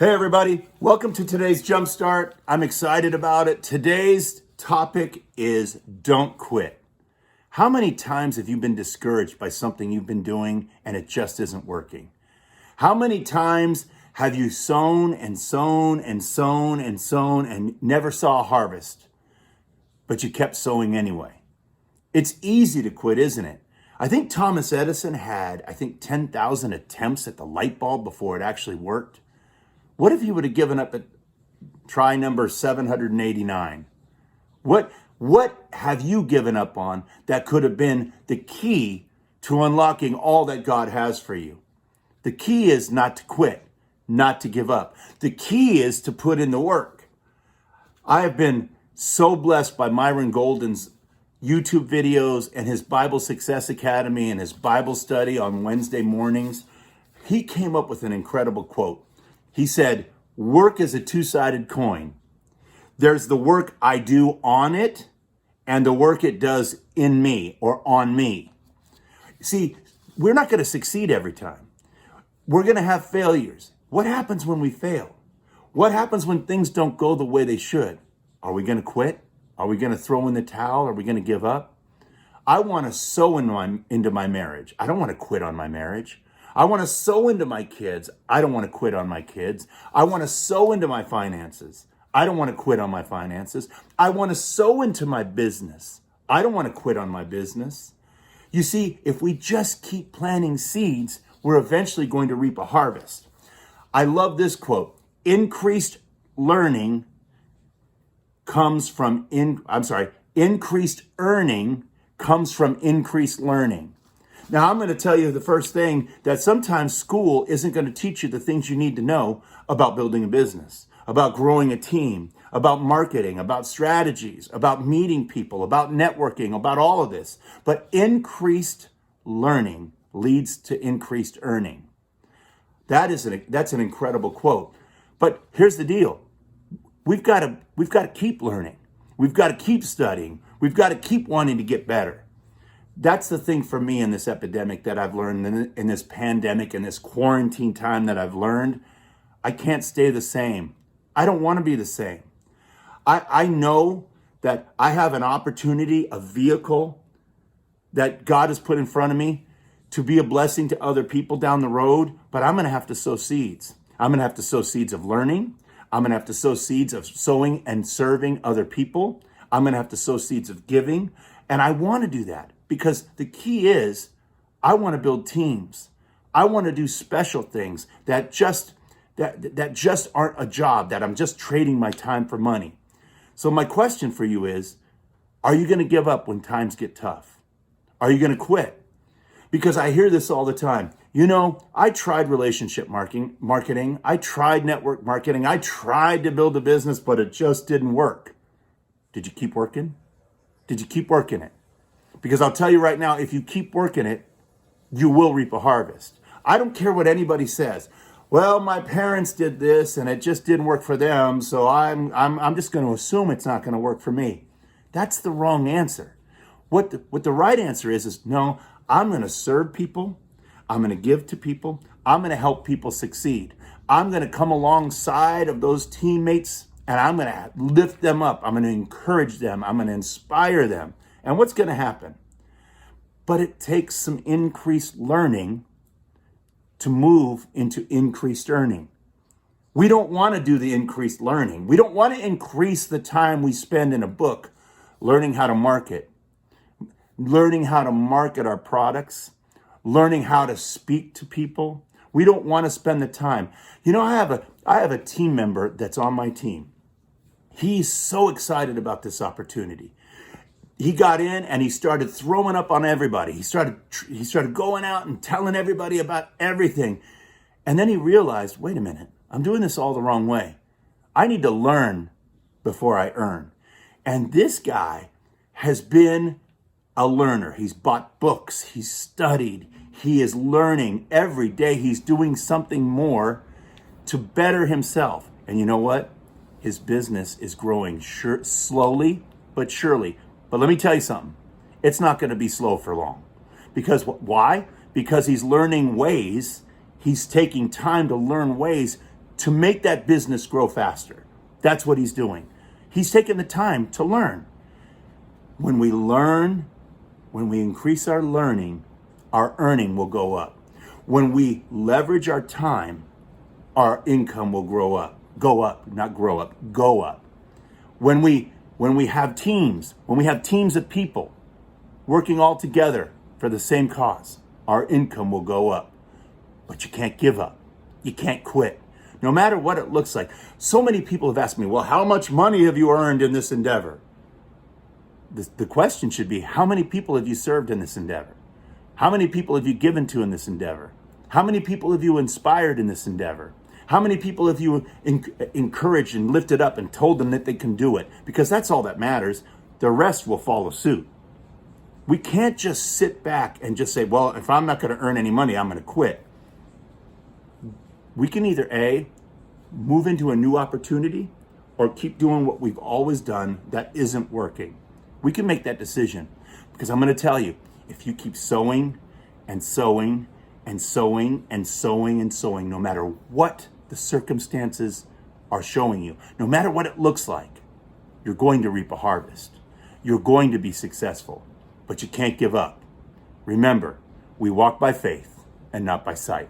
Hey everybody, welcome to today's Jumpstart. I'm excited about it. Today's topic is don't quit. How many times have you been discouraged by something you've been doing and it just isn't working? How many times have you sown and sown and sown and sown and never saw a harvest, but you kept sowing anyway? It's easy to quit, isn't it? I think Thomas Edison had, 10,000 attempts at the light bulb before it actually worked. What if he would have given up at try number 789? What have you given up on that could have been the key to unlocking all that God has for you? The key is not to quit, not to give up. The key is to put in the work. I have been so blessed by Myron Golden's YouTube videos and his Bible Success Academy and his Bible study on Wednesday mornings. He came up with an incredible quote. He said, work is a two-sided coin. There's the work I do on it and the work it does in me or on me. See, we're not going to succeed every time. We're going to have failures. What happens when we fail? What happens when things don't go the way they should? Are we going to quit? Are we going to throw in the towel? Are we going to give up? I want to sow into my marriage. I don't want to quit on my marriage. I want to sow into my kids. I don't want to quit on my kids. I want to sow into my finances. I don't want to quit on my finances. I want to sow into my business. I don't want to quit on my business. You see, if we just keep planting seeds, we're eventually going to reap a harvest. I love this quote. Increased earning comes from increased learning. Now, I'm going to tell you the first thing that sometimes school isn't going to teach you the things you need to know about building a business, about growing a team, about marketing, about strategies, about meeting people, about networking, about all of this. But increased learning leads to increased earning. That's an incredible quote. But here's the deal. We've got to keep learning. We've got to keep studying. We've got to keep wanting to get better. That's the thing for me in this epidemic that I've learned, in this pandemic, in this quarantine time that I've learned. I can't stay the same. I don't want to be the same. I know that I have an opportunity, a vehicle that God has put in front of me to be a blessing to other people down the road, but I'm going to have to sow seeds. I'm going to have to sow seeds of learning. I'm going to have to sow seeds of sowing and serving other people. I'm going to have to sow seeds of giving. And I want to do that because the key is I want to build teams. I want to do special things that just aren't a job, that I'm just trading my time for money. So my question for you is, are you going to give up when times get tough? Are you going to quit? Because I hear this all the time. You know, I tried relationship marketing. I tried network marketing. I tried to build a business, but it just didn't work. Did you keep working? Did you keep working it? Because I'll tell you right now, if you keep working it, you will reap a harvest. I don't care what anybody says. Well, my parents did this and it just didn't work for them, so I'm just going to assume it's not going to work for me. That's the wrong answer. What the right answer is no, I'm going to serve people. I'm going to give to people. I'm going to help people succeed. I'm going to come alongside of those teammates and I'm going to lift them up. I'm going to encourage them. I'm going to inspire them. And what's going to happen? But it takes some increased learning to move into increased earning. We don't want to do the increased learning. We don't want to increase the time we spend in a book learning how to market our products, learning how to speak to people. We don't want to spend the time. You know, I have a team member that's on my team. He's so excited about this opportunity. He got in and he started throwing up on everybody. He started going out and telling everybody about everything. And then he realized, wait a minute, I'm doing this all the wrong way. I need to learn before I earn. And this guy has been a learner. He's bought books. He's studied. He is learning every day. He's doing something more to better himself. And you know what? His business is growing slowly but surely. But let me tell you something. It's not going to be slow for long. Because why? Because he's learning ways. He's taking time to learn ways to make that business grow faster. That's what he's doing. He's taking the time to learn. When we learn, when we increase our learning, our earning will go up. When we leverage our time, our income will go up, not grow up, go up. When we have teams, when we have teams of people working all together for the same cause, our income will go up. But you can't give up. You can't quit. No matter what it looks like. So many people have asked me, well, how much money have you earned in this endeavor? The question should be, how many people have you served in this endeavor? How many people have you given to in this endeavor? How many people have you inspired in this endeavor? How many people have you encouraged and lifted up and told them that they can do it? Because that's all that matters. The rest will follow suit. We can't just sit back and just say, well, if I'm not going to earn any money, I'm going to quit. We can either A, move into a new opportunity, or keep doing what we've always done that isn't working. We can make that decision. Because I'm going to tell you, if you keep sowing and sowing and sowing and sowing and sowing, no matter what the circumstances are showing you, no matter what it looks like, you're going to reap a harvest. You're going to be successful, but you can't give up. Remember, we walk by faith and not by sight.